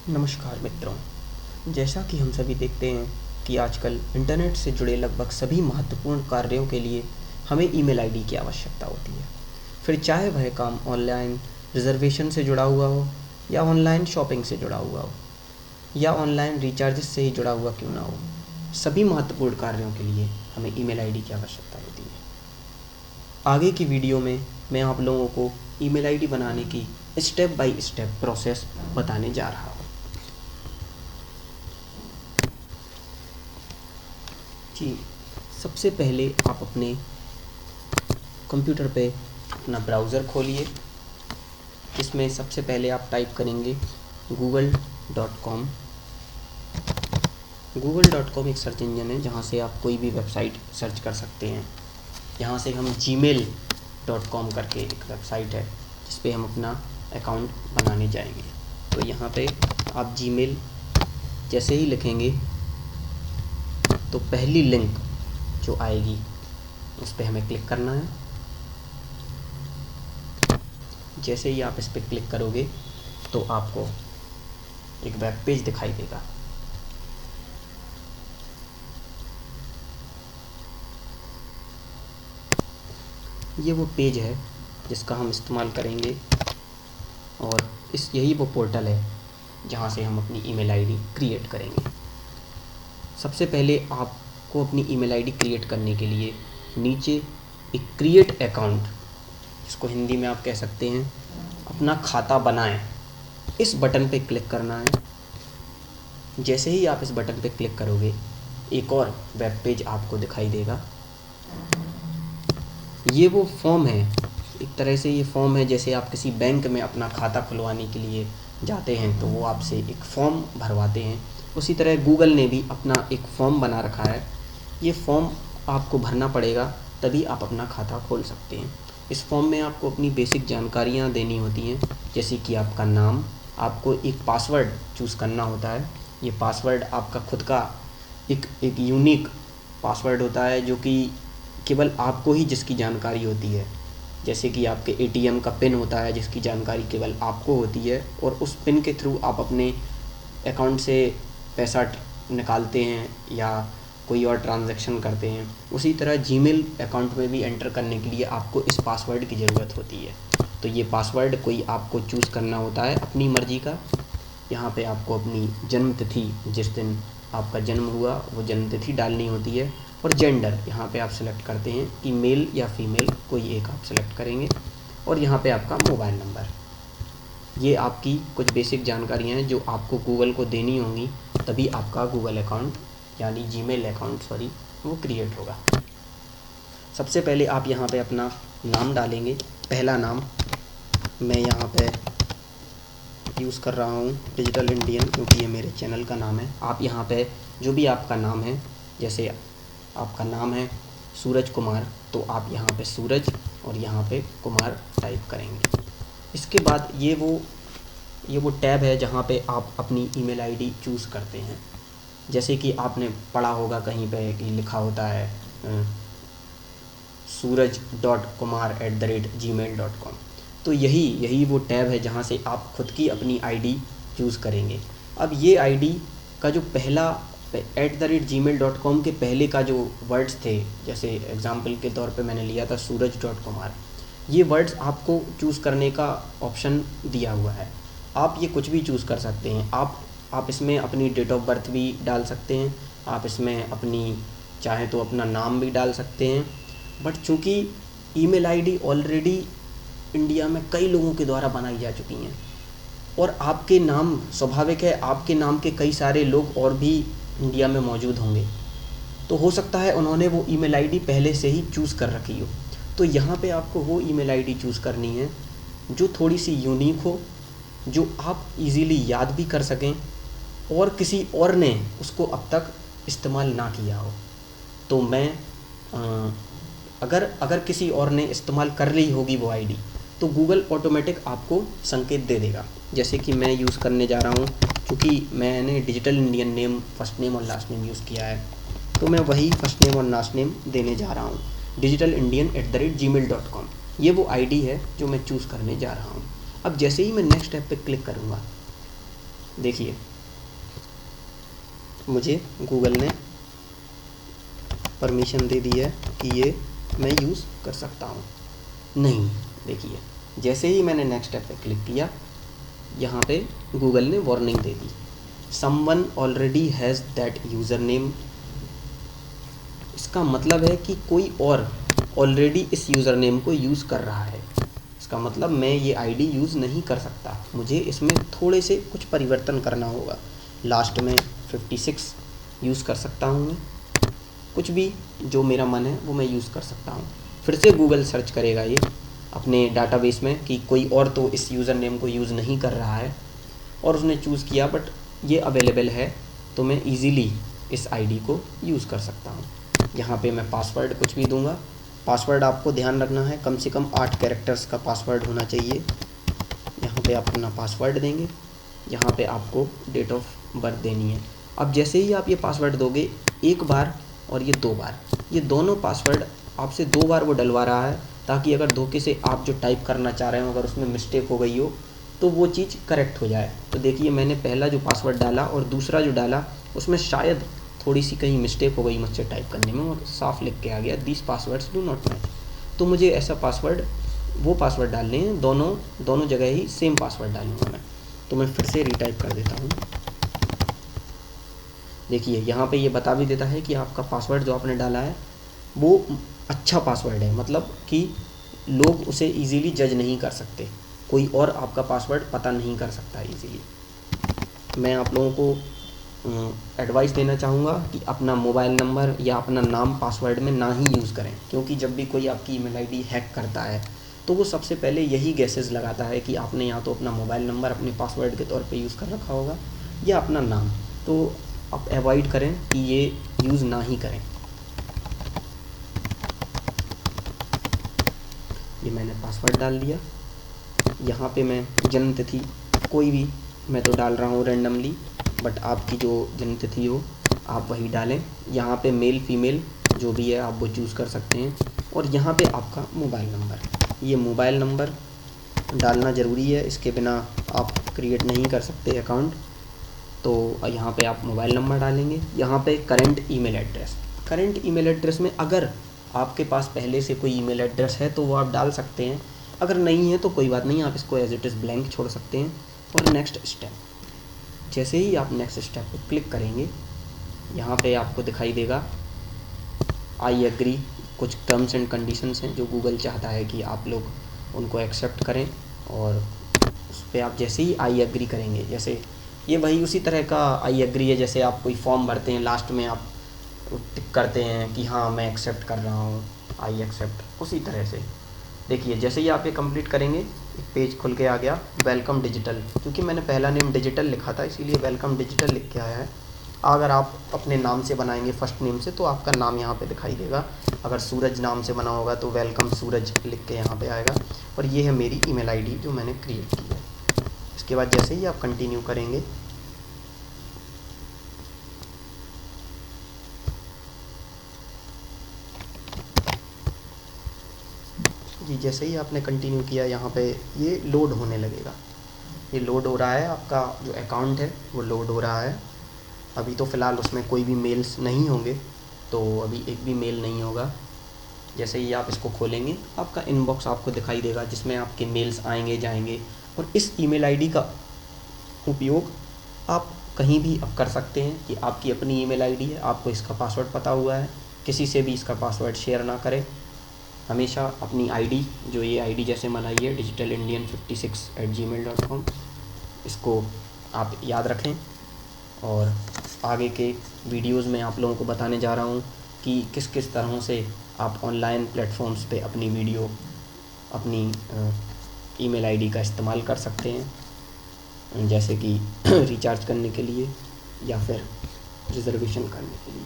नमस्कार मित्रों। जैसा कि हम सभी देखते हैं कि आजकल इंटरनेट से जुड़े लगभग सभी महत्वपूर्ण कार्यों के लिए हमें ईमेल आईडी की आवश्यकता होती है। फिर चाहे वह काम ऑनलाइन रिजर्वेशन से जुड़ा हुआ हो, या ऑनलाइन शॉपिंग से जुड़ा हुआ हो, या ऑनलाइन रिचार्जेस से ही जुड़ा हुआ क्यों ना हो, सभी महत्वपूर्ण कार्यों के लिए हमें ईमेल आईडी की आवश्यकता होती है। आगे की वीडियो में मैं आप लोगों को ईमेल आईडी बनाने की स्टेप बाय स्टेप प्रोसेस बताने जा रहा हूँ। जी, सबसे पहले आप अपने कंप्यूटर पे अपना ब्राउज़र खोलिए। इसमें सबसे पहले आप टाइप करेंगे google.com। google.com एक सर्च इंजन है जहाँ से आप कोई भी वेबसाइट सर्च कर सकते हैं। यहाँ से हम gmail.com करके एक वेबसाइट है जिस पे हम अपना अकाउंट बनाने जाएंगे। तो यहाँ पे आप जीमेल जैसे ही लिखेंगे तो पहली लिंक जो आएगी उस पर हमें क्लिक करना है। जैसे ही आप इस पर क्लिक करोगे तो आपको एक वेब पेज दिखाई देगा। ये वो पेज है जिसका हम इस्तेमाल करेंगे और यही वो पोर्टल है जहाँ से हम अपनी ईमेल आईडी क्रिएट करेंगे। सबसे पहले आपको अपनी ईमेल आईडी क्रिएट करने के लिए नीचे एक क्रिएट अकाउंट, जिसको हिंदी में आप कह सकते हैं अपना खाता बनाएं, इस बटन पे क्लिक करना है। जैसे ही आप इस बटन पे क्लिक करोगे एक और वेब पेज आपको दिखाई देगा। ये वो फॉर्म है, एक तरह से ये फॉर्म है जैसे आप किसी बैंक में अपना खाता खुलवाने के लिए जाते हैं तो वो आपसे एक फॉर्म भरवाते हैं। उसी तरह गूगल ने भी अपना एक फॉर्म बना रखा है। ये फॉर्म आपको भरना पड़ेगा, तभी आप अपना खाता खोल सकते हैं। इस फॉर्म में आपको अपनी बेसिक जानकारियाँ देनी होती हैं, जैसे कि आपका नाम, आपको एक पासवर्ड चूज़ करना होता है। ये पासवर्ड आपका खुद का एक यूनिक पासवर्ड होता है जो कि केवल आपको ही जिसकी जानकारी होती है। जैसे कि आपके एटीएम का पिन होता है जिसकी जानकारी केवल आपको होती है, और उस पिन के थ्रू आप अपने अकाउंट से पैसा निकालते हैं या कोई और ट्रांजैक्शन करते हैं। उसी तरह जीमेल अकाउंट में भी एंटर करने के लिए आपको इस पासवर्ड की ज़रूरत होती है। तो ये पासवर्ड कोई आपको चूज़ करना होता है अपनी मर्ज़ी का। यहाँ पे आपको अपनी जन्म तिथि, जिस दिन आपका जन्म हुआ वो जन्म तिथि डालनी होती है, और जेंडर यहाँ पे आप सेलेक्ट करते हैं कि मेल या फीमेल, कोई एक आप सेलेक्ट करेंगे, और यहाँ पे आपका मोबाइल नंबर। ये आपकी कुछ बेसिक जानकारियाँ हैं जो आपको गूगल को देनी होंगी, तभी आपका गूगल अकाउंट यानी जीमेल अकाउंट वो क्रिएट होगा। सबसे पहले आप यहाँ पे अपना नाम डालेंगे। पहला नाम मैं यहाँ पे यूज़ कर रहा हूँ डिजिटल इंडियन, क्योंकि ये मेरे चैनल का नाम है। आप यहाँ पे जो भी आपका नाम है, जैसे आपका नाम है सूरज कुमार, तो आप यहाँ पे सूरज और यहाँ पे कुमार टाइप करेंगे। इसके बाद ये वो टैब है जहाँ पे आप अपनी ईमेल आईडी चूज़ करते हैं। जैसे कि आपने पढ़ा होगा कहीं पे कि लिखा होता है suraj.kumar@gmail.com। तो यही वो टैब है जहाँ से आप खुद की अपनी आईडी चूज़ करेंगे। अब ये आईडी का जो पहला @gmail.com के पहले का जो वर्ड्स थे, जैसे एग्ज़ाम्पल के तौर पे मैंने लिया था suraj.kumar, ये वर्ड्स आपको चूज़ करने का ऑप्शन दिया हुआ है। आप ये कुछ भी चूज़ कर सकते हैं। आप इसमें अपनी डेट ऑफ बर्थ भी डाल सकते हैं, आप इसमें अपनी चाहें तो अपना नाम भी डाल सकते हैं। बट चूँकि ईमेल आईडी ऑलरेडी इंडिया में कई लोगों के द्वारा बनाई जा चुकी हैं, और आपके नाम स्वाभाविक है, आपके नाम के कई सारे लोग और भी इंडिया में मौजूद होंगे, तो हो सकता है उन्होंने वो ईमेल आईडी पहले से ही चूज़ कर रखी हो। तो यहाँ पे आपको वो ईमेल आईडी चूज़ करनी है जो थोड़ी सी यूनिक हो, जो आप इजीली याद भी कर सकें और किसी और ने उसको अब तक इस्तेमाल ना किया हो। तो मैं अगर किसी और ने इस्तेमाल कर ली होगी वो आईडी, तो गूगल ऑटोमेटिक आपको संकेत दे देगा। जैसे कि मैं यूज़ करने जा रहा हूँ, क्योंकि मैंने digital Indian name, first name और लास्ट नेम यूज़ किया है, तो मैं वही फर्स्ट नेम और लास्ट नेम देने जा रहा हूँ, digitalindian@gmail.com। ये वो आईडी है जो मैं चूज़ करने जा रहा हूँ। अब जैसे ही मैं नेक्स्ट स्टेप पे क्लिक करूँगा देखिए मुझे गूगल ने परमिशन दे दी है कि ये मैं यूज़ कर सकता हूँ। नहीं, देखिए जैसे ही मैंने नेक्स्ट स्टेप पे क्लिक किया, यहाँ पे गूगल ने warning they the, someone already has that user name. इसका मतलब है कि कोई और ऑलरेडी इस यूज़र नेम को यूज़ कर रहा है। इसका मतलब मैं ये आईडी यूज़ नहीं कर सकता, मुझे इसमें थोड़े से कुछ परिवर्तन करना होगा। लास्ट में 56 यूज़ कर सकता हूँ मैं, कुछ भी जो मेरा मन है वो मैं यूज़ कर सकता हूँ। फिर से गूगल सर्च करेगा ये अपने डाटाबेस में कि कोई और तो इस यूज़र नेम को यूज़ नहीं कर रहा है, और उसने चूज़ किया बट ये अवेलेबल है, तो मैं इजीली इस आईडी को यूज़ कर सकता हूँ। यहाँ पे मैं पासवर्ड कुछ भी दूंगा। पासवर्ड आपको ध्यान रखना है, कम से कम 8 कैरेक्टर्स का पासवर्ड होना चाहिए। यहाँ पे आप अपना पासवर्ड देंगे, यहाँ पे आपको डेट ऑफ बर्थ देनी है। अब जैसे ही आप ये पासवर्ड दोगे, एक बार और ये 2 बार, ये दोनों पासवर्ड आपसे 2 बार वो डलवा रहा है, ताकि अगर धोखे से आप जो टाइप करना चाह रहे हो अगर उसमें मिस्टेक हो गई हो तो वो चीज़ करेक्ट हो जाए। तो देखिए मैंने पहला जो पासवर्ड डाला और दूसरा जो डाला उसमें शायद थोड़ी सी कहीं मिस्टेक हो गई मुझसे टाइप करने में, और साफ लिख के आ गया these passwords do not match. तो मुझे ऐसा पासवर्ड, वो पासवर्ड डालने हैं, दोनों जगह ही सेम पासवर्ड डालूंगा मैं। तो मैं फिर से रीटाइप कर देता हूँ। देखिए यहाँ पे ये बता भी देता है कि आपका पासवर्ड जो आपने डाला है वो अच्छा पासवर्ड है, मतलब कि लोग उसे इजीली जज नहीं कर सकते, कोई और आपका पासवर्ड पता नहीं कर सकता इजीली। मैं आप लोगों को एडवाइस देना चाहूँगा कि अपना मोबाइल नंबर या अपना नाम पासवर्ड में ना ही यूज़ करें, क्योंकि जब भी कोई आपकी ईमेल आईडी हैक करता है तो वो सबसे पहले यही गैसेस लगाता है कि आपने या तो अपना मोबाइल नंबर अपने पासवर्ड के तौर पे यूज़ कर रखा होगा या अपना नाम। तो आप अवॉइड करें कि ये यूज़ ना ही करें। ये मैंने पासवर्ड डाल दिया। यहाँ पे मैं जन्म तिथि कोई भी मैं तो डाल रहा हूँ रैंडमली, बट आपकी जो जन्म तिथि हो आप वही डालें। यहाँ पे मेल फीमेल जो भी है आप वो चूज़ कर सकते हैं, और यहाँ पे आपका मोबाइल नंबर, ये मोबाइल नंबर डालना ज़रूरी है, इसके बिना आप क्रिएट नहीं कर सकते अकाउंट। तो यहाँ पे आप मोबाइल नंबर डालेंगे। यहाँ पे current email address, current email address में अगर आपके पास पहले से कोई ईमेल एड्रेस है तो वो आप डाल सकते हैं, अगर नहीं है तो कोई बात नहीं, आप इसको एज इट इज़ ब्लैंक छोड़ सकते हैं। और नेक्स्ट स्टेप, जैसे ही आप नेक्स्ट स्टेप पर क्लिक करेंगे, यहाँ पे आपको दिखाई देगा आई एग्री, कुछ टर्म्स एंड कंडीशंस हैं जो गूगल चाहता है कि आप लोग उनको एक्सेप्ट करें, और उस पर आप जैसे ही आई एग्री करेंगे, जैसे ये वही उसी तरह का आई एग्री है जैसे आप कोई फॉर्म भरते हैं, लास्ट में आप टिक करते हैं कि हाँ मैं एक्सेप्ट कर रहा हूँ, आई एक्सेप्ट, उसी तरह से। देखिए जैसे ही आप ये कंप्लीट करेंगे, एक पेज खुल के आ गया वेलकम डिजिटल, क्योंकि मैंने पहला नेम डिजिटल लिखा था इसीलिए वेलकम डिजिटल लिख के आया है। अगर आप अपने नाम से बनाएंगे फर्स्ट नेम से तो आपका नाम यहाँ पे दिखाई देगा, अगर सूरज नाम से बना होगा तो वेलकम सूरज लिख के यहाँ पे आएगा। और ये है मेरी ईमेल आईडी जो मैंने क्रिएट की है। इसके बाद जैसे ही आप कंटिन्यू करेंगे, जी जैसे ही आपने कंटिन्यू किया, यहाँ पे ये लोड होने लगेगा, ये लोड हो रहा है, आपका जो अकाउंट है वो लोड हो रहा है। अभी तो फ़िलहाल उसमें कोई भी मेल्स नहीं होंगे, तो अभी एक भी मेल नहीं होगा। जैसे ही आप इसको खोलेंगे आपका इनबॉक्स आपको दिखाई देगा जिसमें आपके मेल्स आएंगे जाएंगे, और इस ईमेल आईडी का उपयोग आप कहीं भी अब कर सकते हैं कि आपकी अपनी ईमेल आईडी है, आपको इसका पासवर्ड पता हुआ है, किसी से भी इसका पासवर्ड शेयर ना करें। हमेशा अपनी आईडी, जो ये आईडी जैसे बनाई है digitalindian56@gmail.com, इसको आप याद रखें। और आगे के वीडियोस में आप लोगों को बताने जा रहा हूँ कि किस किस तरह से आप ऑनलाइन प्लेटफॉर्म्स पे अपनी वीडियो, अपनी ईमेल आईडी का इस्तेमाल कर सकते हैं, जैसे कि रिचार्ज करने के लिए या फिर रिज़र्वेशन करने के लिए।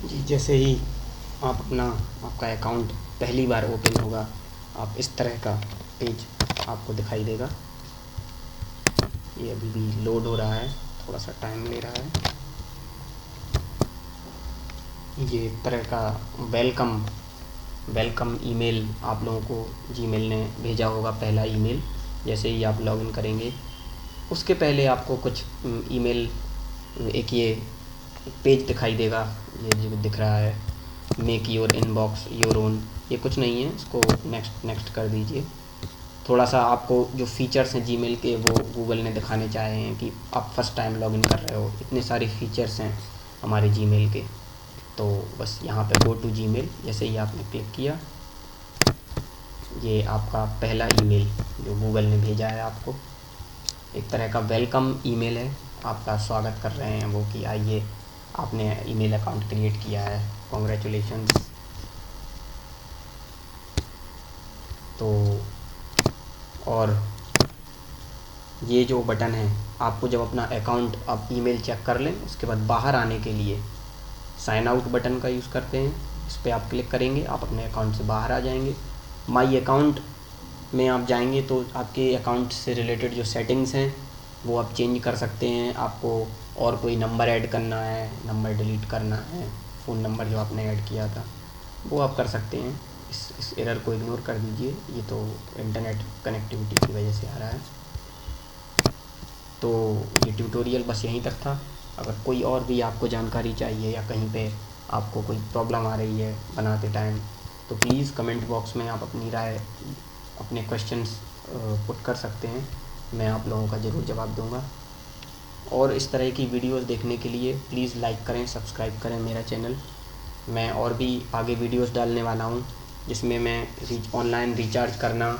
जी जैसे ही आप आपका अकाउंट पहली बार ओपन होगा, आप इस तरह का पेज आपको दिखाई देगा। ये अभी भी लोड हो रहा है, थोड़ा सा टाइम ले रहा है। ये एक तरह का वेलकम वेलकम ईमेल आप लोगों को जीमेल ने भेजा होगा, पहला ईमेल जैसे ही आप लॉगिन करेंगे। उसके पहले आपको कुछ ईमेल, एक ये पेज दिखाई देगा, ये जो दिख रहा है make your inbox your own, ये कुछ नहीं है, इसको नेक्स्ट नेक्स्ट कर दीजिए। थोड़ा सा आपको जो फ़ीचर्स हैं जीमेल के वो गूगल ने दिखाने चाहे हैं कि आप फर्स्ट टाइम लॉगिन कर रहे हो, इतने सारे फीचर्स हैं हमारे जीमेल के। तो बस यहाँ पे गो टू जीमेल जैसे ही आपने क्लिक किया, ये आपका पहला ईमेल जो गूगल ने भेजा है आपको, एक तरह का वेलकम ईमेल है, आपका स्वागत कर रहे हैं वो कि आइए आपने ईमेल अकाउंट क्रिएट किया है, कॉन्ग्रेचुलेशंस। तो और ये जो बटन है, आपको जब अपना अकाउंट आप ईमेल चेक कर लें उसके बाद बाहर आने के लिए साइन आउट बटन का यूज़ करते हैं, इस पर आप क्लिक करेंगे, आप अपने अकाउंट से बाहर आ जाएंगे। माई अकाउंट में आप जाएंगे तो आपके अकाउंट से रिलेटेड जो सेटिंग्स हैं वो आप चेंज कर सकते हैं। आपको और कोई नंबर ऐड करना है, नंबर डिलीट करना है, फ़ोन नंबर जो आपने ऐड किया था वो आप कर सकते हैं। इस एरर को इग्नोर कर दीजिए, ये तो इंटरनेट कनेक्टिविटी की वजह से आ रहा है। तो ये ट्यूटोरियल बस यहीं तक था। अगर कोई और भी आपको जानकारी चाहिए या कहीं पे आपको कोई प्रॉब्लम आ रही है बनाते टाइम, तो प्लीज़ कमेंट बॉक्स में आप अपनी राय, अपने क्वेश्चंस पुट कर सकते हैं, मैं आप लोगों का ज़रूर जवाब दूंगा। और इस तरह की वीडियोस देखने के लिए प्लीज़ लाइक करें, सब्सक्राइब करें मेरा चैनल। मैं और भी आगे वीडियोस डालने वाला हूं जिसमें मैं ऑनलाइन रिचार्ज करना,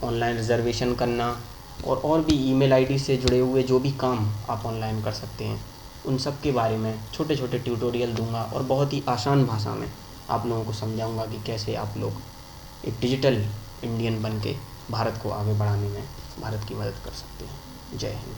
ऑनलाइन रिज़र्वेशन करना और भी ईमेल आईडी से जुड़े हुए जो भी काम आप ऑनलाइन कर सकते हैं उन सब के बारे में छोटे छोटे ट्यूटोरियल दूंगा और बहुत ही आसान भाषा में आप लोगों को समझाऊंगा कि कैसे आप लोग एक डिजिटल इंडियन बन के भारत को आगे बढ़ाने में भारत की मदद कर सकते हैं। जय हिंद।